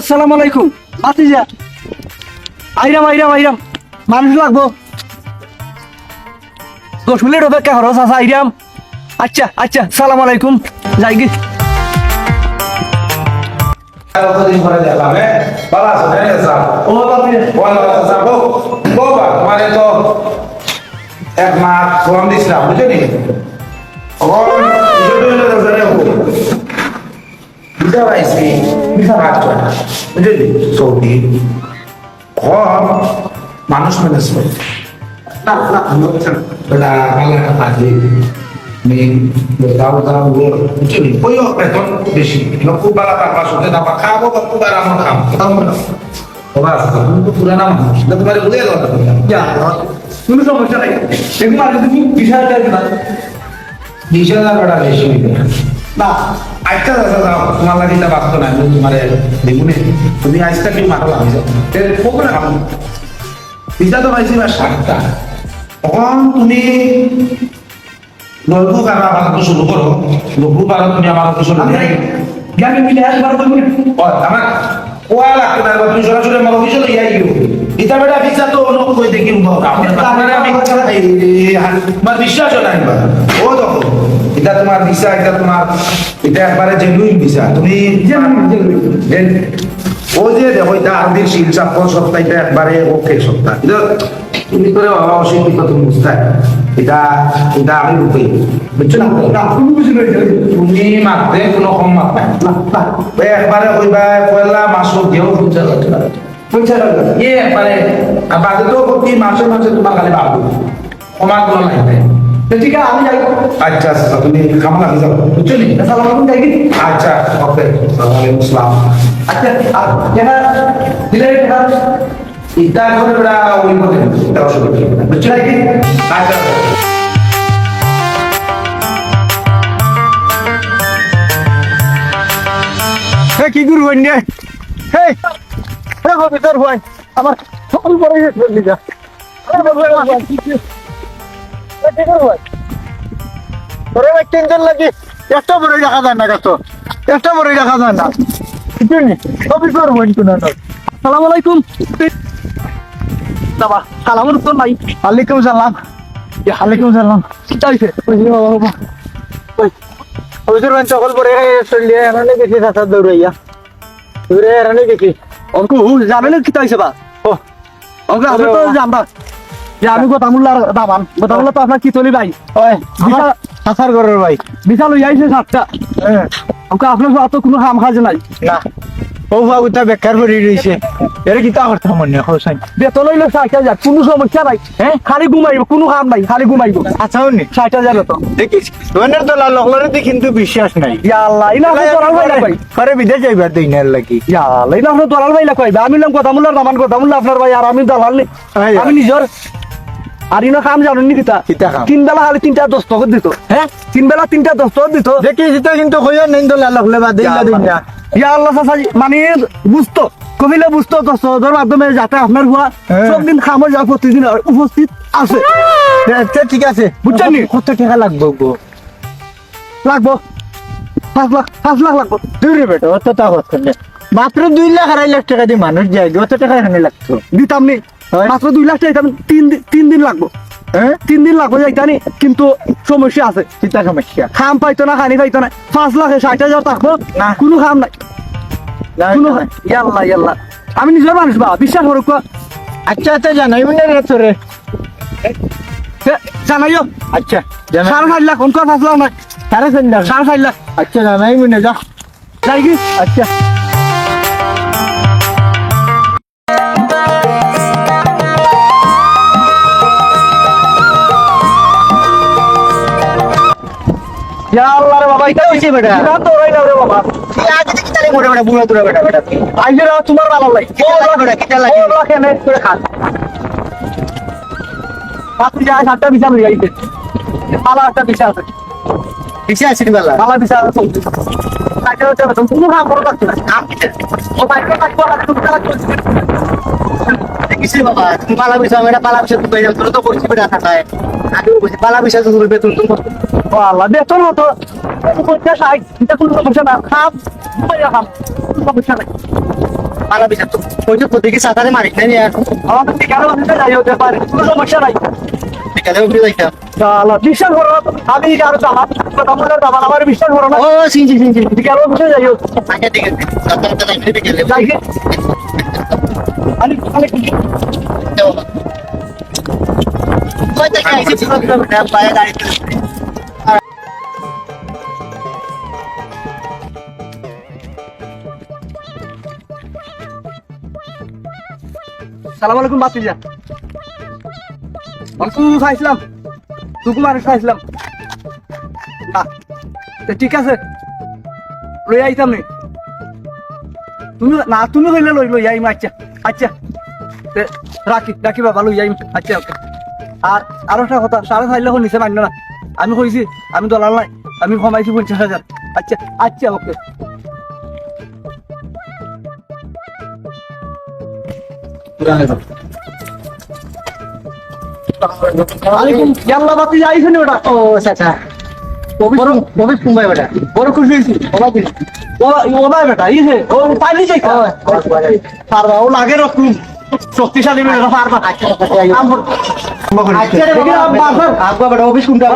আসসালামু আলাইকুম আতিজা আইরাম মানুষ লাগবো 10 মিনিট অপেক্ষা করো চাচা আইরাম আচ্ছা সালাম আলাইকুম যাই গে কতদিন পরে দেখলাম ভালো আছো ও বাপরে তোমারে তো 1 মাস ফোন দিছিলাম বুঝলি ভিসা পাইছি ভিসা পাচ্ছ না বুঝলি সৌদি কম মানুষ ম্যানেজ করে বেশি খুব ভালো টাকা শুনতে না খাবো খুব আরাম খাবো পুরানা মানুষ তোমার বুঝে গেল কোনো সমস্যা নাই এগুলো আগে তুমি বিষয় বিশাল টাকা বেশি না আজকা দাদা তোমার লাগে এটা বাঁচতো না আমি তোমার দেখুনে তুমি আজকা কি মারো আমি কখন খাবো পিজা তো পাইছি বা 7টা তখন তুমি লঘু কারা আমার শুরু করো লঘু পারো তুমি আমার শুরু জ্ঞান মিলে একবার বলবো আমার কোয়া লাগতো না তুমি সরাসরি আমার অফিসে লইয়া গিয়ে এটা বেটা পিজা তো অন্য কই দেখি আমার বিশ্বাস নাই ও দেখো এটা তোমার ভিসা এটা তোমার এটা একবারে জেনুইন ভিসা তুমি ও যে দেখো এটা আরবির শিল চাপল সপ্তাহ এটা একবারে ওকে সপ্তাহ এটা তুমি করে বাবা অশিক্ষিত তুমি বুঝতে এটা এটা আমি রূপে বুঝছো না তুমি মারতে কোনো কম মারতে একবারে কইবা পয়লা মাসও দিও একবারে বাদে তো প্রতি মাসে তোমার খালি বাবু কমার কোনো নাই ঠিক আছে আমি যাই আচ্ছা তুমি কামলা হয়ে যাও বুঝছো নি আসসালামু আলাইকুম যাই আচ্ছা ওকে ওয়ালাইকুম আসসালাম আচ্ছা আর যেটা দিলে ইটা করে বড় ওই মতে এটা অসুবিধা বুঝছো নাকি আচ্ছা হে কি গুরু হইন রে হে হে ভিতর হই আমার সকল পরে চলে যা টেনশন লাগে একটা বড় দেখা যায় না কত একটা বড় দেখা যায় না কিছু নেই সবই করবো না সালাম আলাইকুম বাবা সালামের উত্তর নাই ওয়ালাইকুম সালাম কি চাইছে হুজুর বান সকল পরে চলিয়ে এখানে গেছি রাস্তা দৌড়াইয়া দৌড়ে এখানে গেছি অঙ্ক জানেন কি চাইছে বা ও অঙ্ক আমি তো জানবা যে আমি গোতামুল্লার দামান গোতামুল্লা তো আপনার কি চলি ভাই ওই হাসার ঘরের ভাই বিশাল হয়ে যাইছে 7টা অঙ্ক আপনার তো কোনো কাম কাজ নাই না ও বাবুটা বেকার পড়ে রইছে এর কি তা করতে মনে হয় বেতন হইলো 60,000 কোনো সমস্যা নাই হ্যাঁ খালি ঘুমাইবো কোনো কাম নাই খালি ঘুমাইবো আচ্ছা উনি 60,000 তো দেখিস তোনের তো লগলরে দি কিন্তু বিশ্বাস নাই ইয়া আল্লাহ ইনা তোরাল ভাই কই করে বিদেশ যাইবার দিনের লাগি ইয়া আল্লাহ ইনা তোরাল ভাই কই আমি নাম গোতামুল্লার দামান গোতামুল্লা আপনার ভাই আর আমি দালাল আমি নিজর আর ইনো কাম জানেন নি কিতা তিন বেলা খালি 3টা দস্তখত দিত হ্যাঁ তিন বেলা 3টা দস্তখত দিত দেখি যেটা কিন্তু কইও নাই তো লাগলে বা দিলা দিন না ইয়া আল্লাহ সাসাজি মানে বুঝতো কবিলে বুঝতো দস্তখতের মাধ্যমে যাতে আপনার হুয়া সব দিন খামো যা প্রতিদিন উপস্থিত আছে আচ্ছা ঠিক আছে বুঝছেন নি কত টাকা লাগবে গো লাগবো 5 লাখ লাগবো দুই রে বেটা অত টাকা হচ্ছে না মাত্র 2 লাখ 2.5 লাখ টাকা দিয়ে মানুষ যায় অত টাকা এখানে লাগতো দিতাম নি মাত্র 2 লাখ টাকা 3 দিন লাগবো হ্যাঁ 3 দিন লাগবো যাইতানি কিন্তু সমস্যা আছে চিন্তা সমস্যা খাম পাইতো না খানি পাইতো না 5 লাখে 60,000 থাকবো না কোনো খাম নাই কোনো ইয়াল্লা আমি নিজের মানুষ বা বিশ্বাস করো আচ্ছা জানাই মনে রে তোরে জানাইও আচ্ছা 4.5 লাখ কোন 5 লাখ নাই 4.5 লাখ আচ্ছা জানাই মনে যা যাই কি আচ্ছা ইয়া আল্লাহ রে বাবা এটা কইছে বেটা না তো রই না রে বাবা কি আজ দেখি তালে মোড়ে বেটা বুড়া দুরা বেটা আইলে রে তোমার ভালো লাই ও বেটা কিটা লাগে ও লাখে নে করে খা আপনি যা 7টা বিছা লই আইতে পালা একটা বিছা আছে বিছা আছে নি বালা পালা বিছা আছে তাকে তো তুমি কাম করো না কাম কি ও ভাই তো কাজ করা তুমি কাজ করছিস দেখিস বাবা তুমি পালা বিছা মেরা পালা বিছা তুই যাও তোর তো করছিস বেটা থাকায় আমি বলছি পালা বিছা তো তুমি বেতন তুমি আল্লাহ বেতন হতো এটা কোনো সমস্যা না খাম সমস্যা নাই মারা বিচার তো ওই তো প্রত্যেকে সাঁতারে মারিক নাই আমাদের ঠিকানা বানিয়ে যাই হতে পারে কোনো সমস্যা নাই ঠিকানা উপরে যাইতাম বিশ্বাস করো আমি আর দাবা দাবা আমার বিশ্বাস করো না ও সিনজি ঠিকানা উপরে যাই হোক আচ্ছা ঠিক আছে সাঁতারটা নাই বিকেলে যাই আমি কই থেকে আইছি পুরো পায়ে দাঁড়িয়ে সালাম আলাইকুম বাতিজা অল্পু খাইছিলাম তুকু মানুষ খাইছিলাম না ঠিক আছে লই আইতাম নি তুমি না তুমি হইলে লই আইম আচ্ছা আচ্ছা রাখি বাবা লই আইম আচ্ছা ওকে আর আরো একটা কথা 4.5 লক্ষ নিচে মান্য না আমি কইছি আমি দলাল নাই আমি কমাইছি 50,000 আচ্ছা আচ্ছা ওকে শক্তিশালী অফিস কোনটা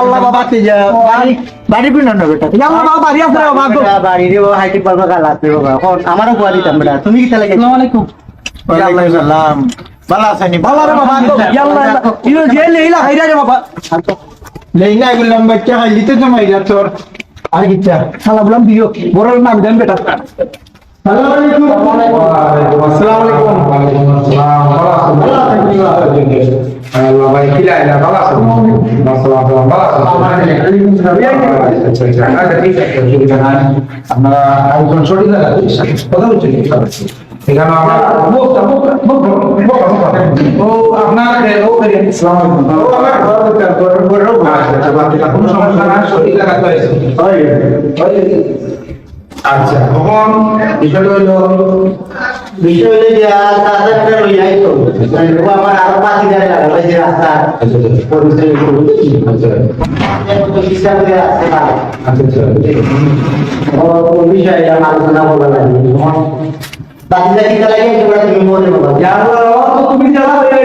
আল্লাহ বাবা বাড়ি পিন বেটা আল্লাহ বাড়ি আছে বাড়ি রে হাইটেক পারবা গালা আমারও বুয়া দিতাম বেটা তুমি কি লাগে আসসালামু আলাইকুম ওয়ালাইকুম সালাম ভালো আছেন ভালো রে বাবা আল্লাহ ইনো যে লেইলা হাইরা রে বাবা লেইলা বললাম বাচ্চা হাইলিতে জমাইরা তোর আর কিচ্ছা শালা বললাম দিও বড় নাম দেন বেটা আসসালামু আলাইকুম ওয়ালাইকুম আসসালাম ওয়ালাইকুম আসসালাম ভালো আছেন আল্লাহ ভাই কি লাইলা ভালো আছেন আসসালামু আলাইকুম আচ্ছা ঠিক আছে আপনারা আয়োজন সঠিক জায়গা কথা বলছেন এখানে আমরা ও আপনার ও আসসালামু আলাইকুম কোনো সমস্যা না সঠিক জায়গা তো আছে আচ্ছা তখন বিষয় হলো যে তাদের লই আইতো আমার আরো 5,000 টাকা লাগবে রাস্তা পরিচয় করব আচ্ছা তো হিসাব করে আসতে পারে আচ্ছা ও বিষয় আমার আলোচনা করা লাগে বাকিটা কি লাগে তোমরা তুমি বলে বাবা জানো তো তুমি জানা হয়ে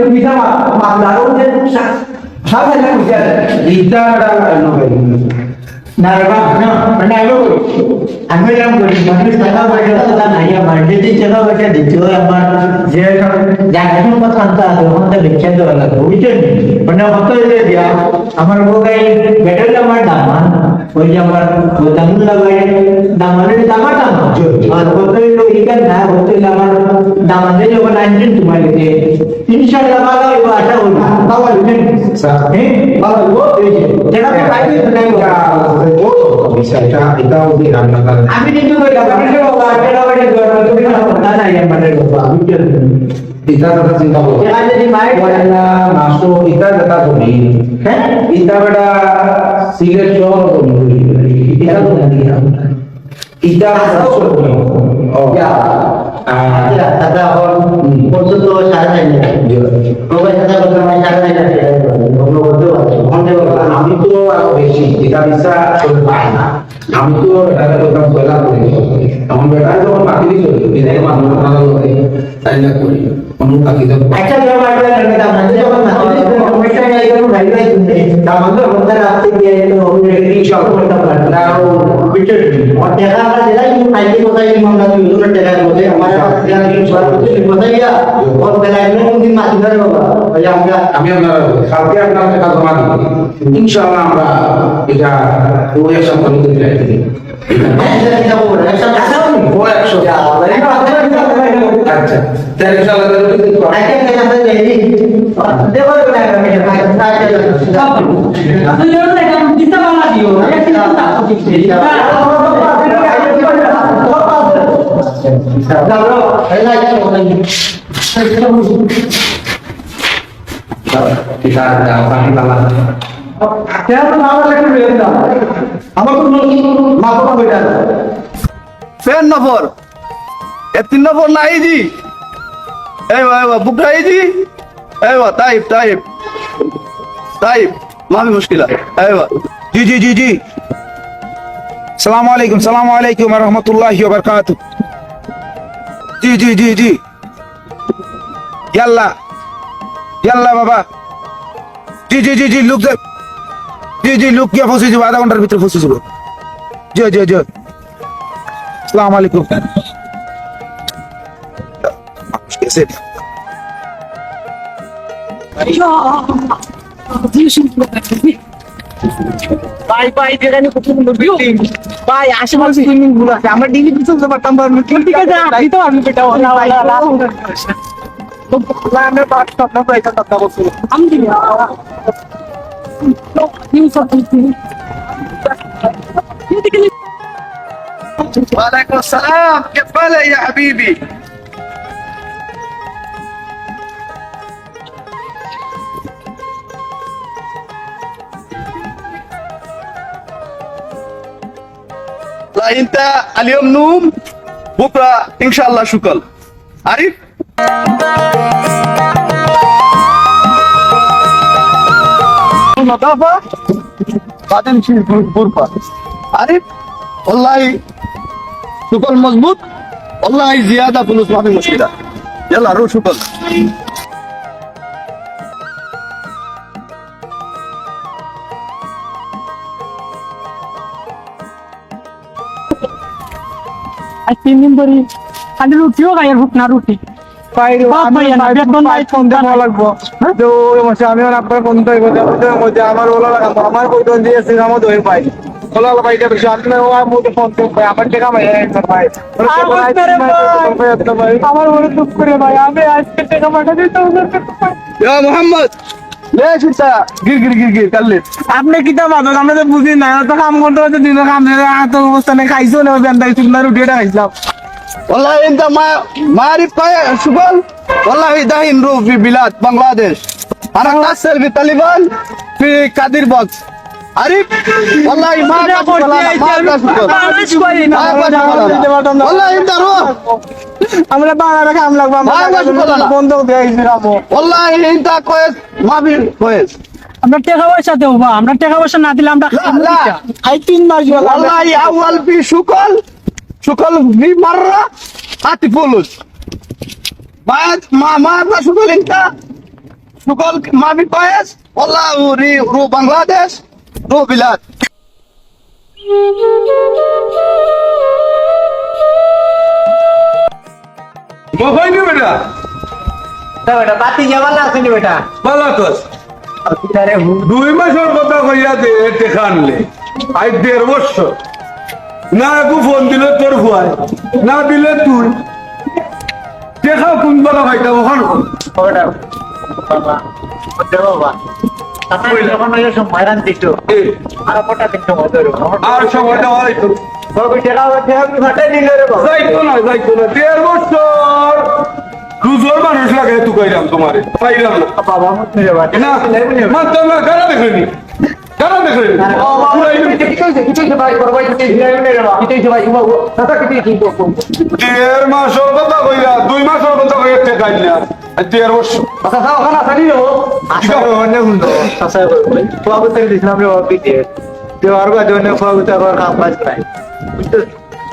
তুমি জানা মামলারও যে সাথে লাগবে ইদাটা না রে বাবা না মানে আমি নাম করি মানুষ টাকা পয়সা তো নাই আমার যদি চলো বেটা দিতে আমার যে জায়গাটা কথা আনতে হবে ওখানে লিখে দেওয়া লাগবে বুঝছেন মানে কত যে দিয়া আমার বগাই বেটার আমার দামান ওই যে আমার দামুন লাগাই দামানের দামাটা আর কত লোক ইকান না কত আমার দামানে যখন আনছেন তোমার লিখে ইনশাআল্লাহ ভালো হবে আশা করি ভালো হবে হ্যাঁ ভালো হবে যেটা পাইবে নাই বিষয়টা এটাও কি রান্না করেন আমি কিন্তু কই গাবারে বাবা এটা বড় তুমি না কথা নাই আমারে বাবা বুঝছেন এটা কথা চিন্তা করো এটা যদি মাইক বলেনা মাসো এটা কথা তুমি হ্যাঁ এটা বড় সিলেট শহর তুমি এটা তো জানি এটা ও আচ্ছা দাদা বলছো তো সারা নাই প্রবাস দাদা বলছো আমি সারা নাই আমি তো আরো বেশি এটা বিষয় চলতে পারে না আমি তো এটা কথা বলা করি তখন বেটা যখন বাকি দিল এদের মানুষ ভালো করে তাই না করি অন্য বাকি তো আচ্ছা যাও বাড়ি লাগে দাম না যখন মাসে সমস্যা নাই কোনো ভাই ভাই শুনতে দাম তো আমাদের রাতে দিয়ে তো ওই সব করতে পারে না ও বিটে আর টাকা আমরা দিলাই আইটি কোথায় মামলা দিল টাকার মধ্যে আমার টাকা কি সব কিছু কোথায় ওর বেলায় কোন দিন মাসে ধরে বাবা ওই আমরা আমি আপনার কালকে আপনার টাকা জমা দিই ইনশাআল্লাহ আমরা এটা ওই সব করতে চাই আচ্ছা তাহলে আমার তো মাথা বইটা ফেন নফর এ 3 নফর নাই জি এই বাবা বুকরাই জি এই বাবা তাইব মাফি মুশকিলা এই বাবা जी जी जी जी सलाम वालेकुम रहमतुल्लाहि व बरकातहू जी जी जी जी यल्ला यल्ला बाबा जी जी जी जी लुक जी जी लुक क्या फंसी आधा घंटार भीतर फंसी जी जी जी सलाम वालेकुम कैसे ভাই ভাই যেখানে কত সুন্দর বিল্ডিং ভাই আশেপাশে সুইমিং পুল আছে আমরা ডিগ্রি চলতে পারতাম ঠিক আছে আমি তো আমি এটা ওলা ওলা তো প্ল্যানের বাদ স্বপ্ন প্রাইস কথা বলছিল আমি वालेकुम अस्सलाम كيف حالك يا حبيبي لا انت اليوم نوم بكره ان شاء الله شكل عارف نظافه بعدين نشيل غرفه عارف والله شكل مظبوط والله زياده فلوس ما في مشكله يلا روح شكل আর 3 দিন ধরে খালি রুটিও খাইয়ার ভুক না রুটি বাইরে আমি বেতন নাই ফোন দেওয়া লাগবো তো আমি আপনার ফোন দেব মধ্যে আমার ওলা লাগাবো আমার বেতন দিয়েছে আমার দই পাই ওলা পাইটা বেশি আমি আমার মধ্যে ফোন দেব ভাই আমার টাকা ভাই ভাই আমার বড় দুঃখ করে ভাই আমি আজকে টাকা পাঠা দিতে يا محمد ليش انت गिर कर ले আপনি কি তা বাদক আমরা তো বুঝি না তো কাম করতে হচ্ছে দিন কাম তো অবস্থা নেই খাইছো না বেন্দাই শুকনা রুটিটা খাইছিলাম والله انت ما عرفت شغل والله داهين روح في بلاد بنغلاديش انا اتصل بالطالبان في كادير بوكس عارف والله ما والله انت روح আমরা বাংলা কাম লাগবো আমরা বন্ধ দিয়েছিলাম والله انت كويس ما في كويس আমরা টাকা পয়সা দেবো বা আমরা টাকা পয়সা না দিলে আমরা لا আই 3 মাস والله اول في شغل في مره هاتي فلوس ما ابغى شغل انت شغل ما في كويس والله رو بنغلاديش رو بلاد মোবাইল বেটা বেটা বাতি যাবার না আসেনি বেটা ভালো আছিস আরে 2 মাসের কথা কইয়া দে টেকা আনলে আই 1.5 বছর না একু ফোন দিলে তোর ভুয়াই না দিলে তুই টেকা কোন বলা ভাইটা ওখান বেটা বাবা বাবা তাহলে যখন ওই সময় রান দিছো আর কটা দিন সময় ধরে আর সময়টা হয়তো বাবা টাকা আমি ফাটাই দিলে রে বাবা যাইতো না 1.5 বছর দুজন মানুষ লাগে তুই কইলাম তোমারে পাইলাম না বাবা মুতে যাবা না মানতাম না কারা দেখেনি দেড় মাসের কথা কইলা 2 মাসের কথা কইয়া টেকাই না 1.5 বছর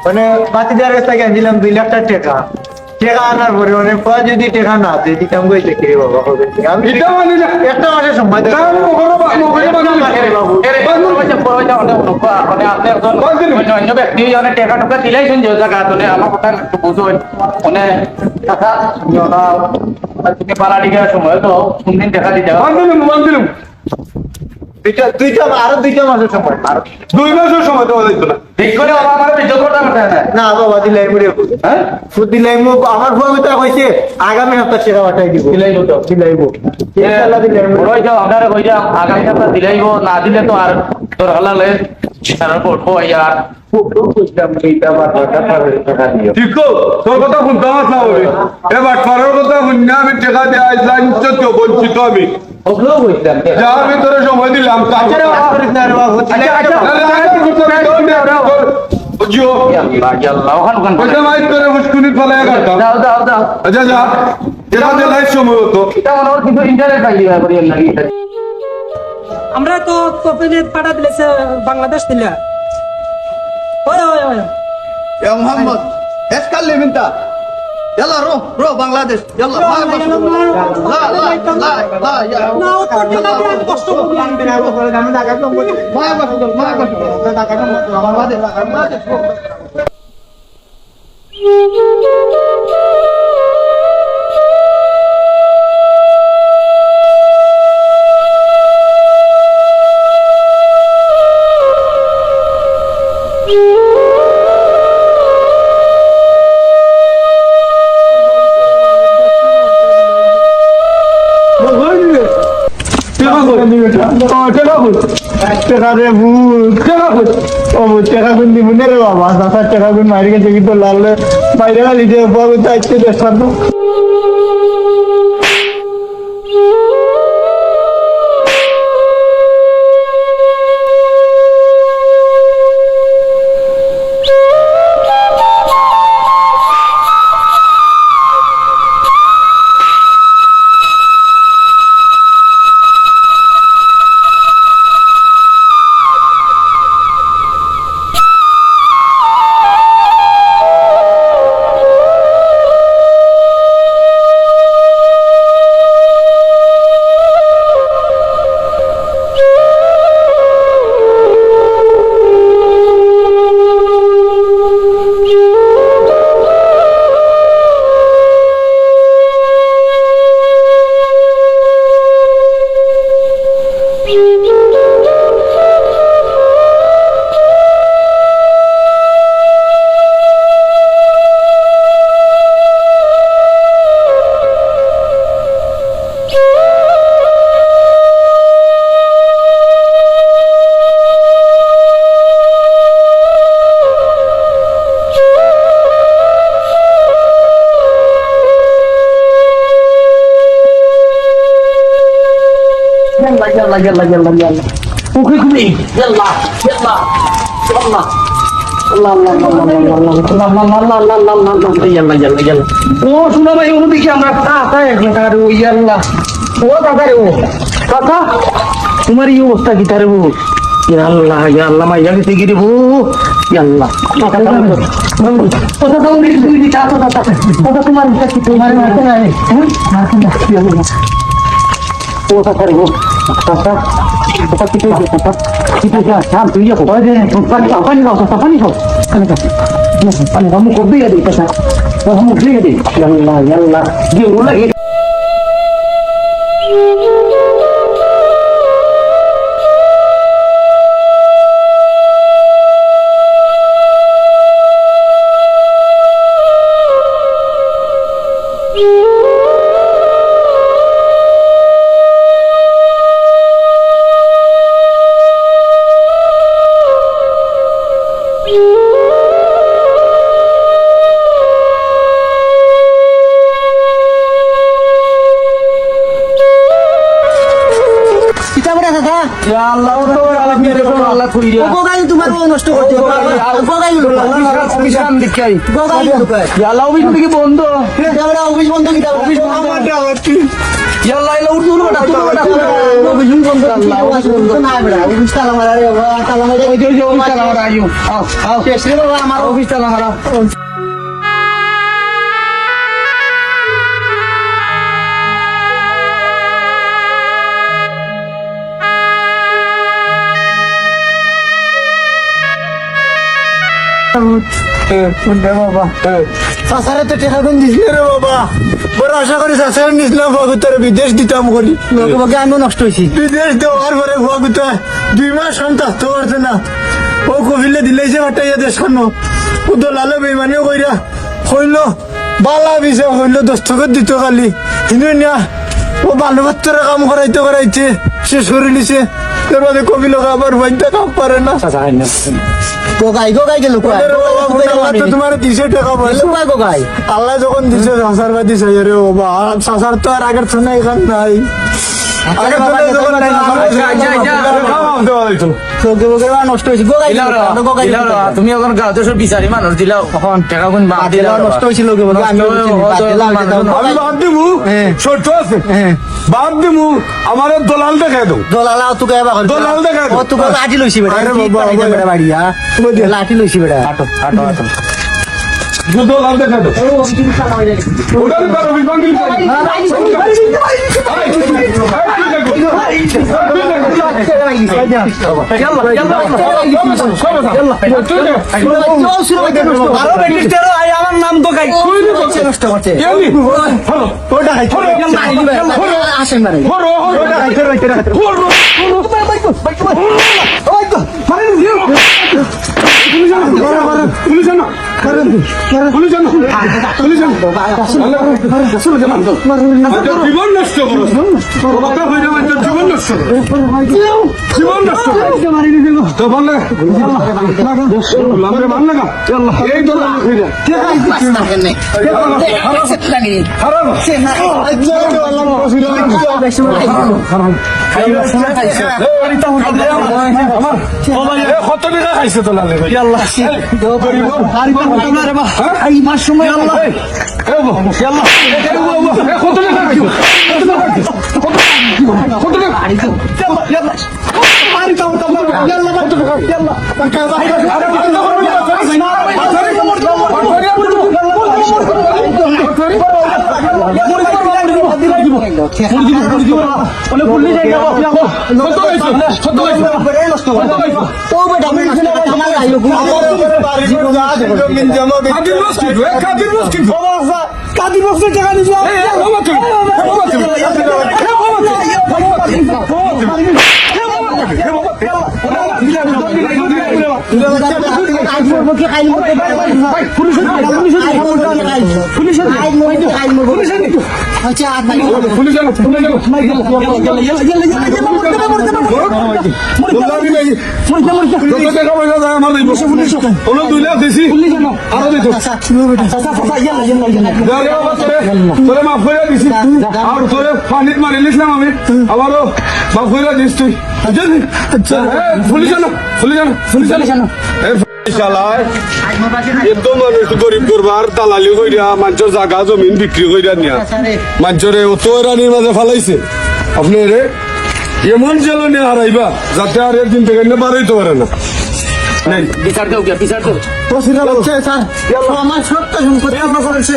মানে বাতি দেওয়ার কাছ থেকে আনছিলাম 2 লাখ টাকা টেকা আনার পরে মানে যদি টেকা না দিয়ে দিতাম কইতে কি রে বাবা হবে আমি এটা মানে না একটা মাসের সময় দেব তার মোগরে অন্য ব্যক্তি অনেক টাকা টুকা দিলাইছেন যে জায়গা তো আমার কথা একটু বুঝুন মানে টাকা তুমি পালা দিকে সময় তো কোনদিন টাকা দিতে বান্দিলুম দুইটা আরো 2 মাসের সময় আর 2 মাসের সময় দেওয়া যাইতো না ঠিক করে বাবা আমার বিদ্যুৎ করতে পারতে না না বাবা দিলাই মুড়ে হ্যাঁ ফুট দিলাই মু আমার ফুয়া মিত্র কইছে আগামী সপ্তাহে টাকা পাঠাই দিব দিলাইবো তো দিলাইবো ইনশাআল্লাহ দিলাইবো বড়ই যাও আপনারা কই যাও আগামী সপ্তাহে দিলাইবো না দিলে তো আর তোর হালালে সারা পড়বো ইয়ার ঠিক তো তোর কথা শুনতাম না ওরে এবার পারার কথা শুননা আমি টাকা দিয়ে আইলাম তো বলছি তো আমি ওগুলো কইতাম যা আমি তোর সময় দিলাম তার বুঝিও আল্লাহ ওখান ওখান ওইটা মাইক করে মুশকুলি ফলায় কাটতাম দাও দাও দাও আচ্ছা যা যেটা দিলাই সময় হতো এটা মনে হয় কিন্তু ইন্টারনেট পাইলি ভাই করি লাগি আমরা তো কপিলে পাঠা দিলেছে বাংলাদেশ দিলে ওই ওই ওই يا محمد اتكلم انت يلا روح روح بنغلاديش يلا ما لا لا لا لا يا না ও তো টাকা দিয়ে কষ্ট করি ও শোনো ভাই ওদিকে আমরা কাকা একবার ও ইয়াল্লা ও কাকা রে ও কাকা তোমার এই অবস্থা কি তারে ও ইয়াল্লাহ ইয়াল্লাহ মাইয়া গেছে কি রে ও ইয়াল্লাহ কথা দাও নি তুই দি কাকা কথা তোমার কি তোমার মারতে নাই মারতে না ইয়াল্লাহ ও কাকা রে ও কাকা কথা কি তুই কাকা কি তুই যা তুই যা ওই যে পানি খাও পানি খাও পানি খাও মুখ দিয়ে দে কাকা हम उठे दे यल्ला यल्ला ये रोला ये চাচারে তো টেকা কোন দিস রে বাবা বড় আশা করি চাচারে নিছিলাম ভগতের বিদেশ দিতাম করি বাবাকে আমিও নষ্ট হয়েছি বিদেশ দেওয়ার পরে ভগত 2 মাস সন্তান তো পারছে না ও কবিলে দিলেছে বাটাইয়া দেশ খানো ও দলালে বেমানিও কইরা হইল বালা বিছে হইল দস্তখত দিত খালি কিন্তু না ও বালু বাচ্চারা কাম করাইতে সে সরে নিছে তোর বাদে কবি লোক আবার বাইতে কাম পারে না গোগাই গেল তোমার 200 টাকা বলে গোগাই আল্লাহ যখন দিছে সাসার বাদি রে বাবা সাসার তো আর আগের শোনা এখান নাই আগের শোনা যখন নষ্ট হয়েছে তুমি এখন গাঁতে সব বিচারি মানুষ দিলাও এখন টাকা কোন নষ্ট হয়েছিল আমি বাদ দিব শর্ত আছে বাদ দিমু আমার দলাল দেখাই দাও দলালা তোকে এবার করে দলাল দেখাই ও তোকে লাঠি লইছি বেটা আরে ঠিক বাবা, বাড়াইতে বাবা। বেটা বাড়িয়া লাঠি লইছি বেটা দলাল দেখাই দাও ওটার কারো বিকঙ্গিল আমার নাম তো গাই নষ্ট করছে ওটা হাই আসেন মানে জীবন নষ্ট করো কথা হয়ে যাবে জীবন নষ্ট করো জীবন নষ্ট করো তো ভাল লাগা ভাল লাগা এই তো কত টাকা খাইছে তো লালে ভাই কত টাকা কাদি বক্সের টাকা নিছো তোরে মাফ করে দিছি আর তোরে পানিত মারি নিছিলাম আমি আবারও মাফ করে দিস তুই পুলিশ জানো একদম মানুষ গরিব করবার দালালি কইরা মানুষের জায়গা জমিন বিক্রি কইরা নিয়া মানুষরে অত রানির মাঝে ফালাইছে আপনি রে এমন জ্বালানি হারাইবা যাতে আর একদিন থেকে বাড়াইতে পারে না নেই আমার সত্য সম্পত্তি আপনার করেছে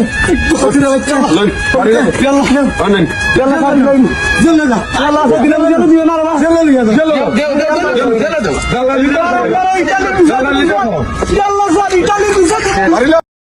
পারিল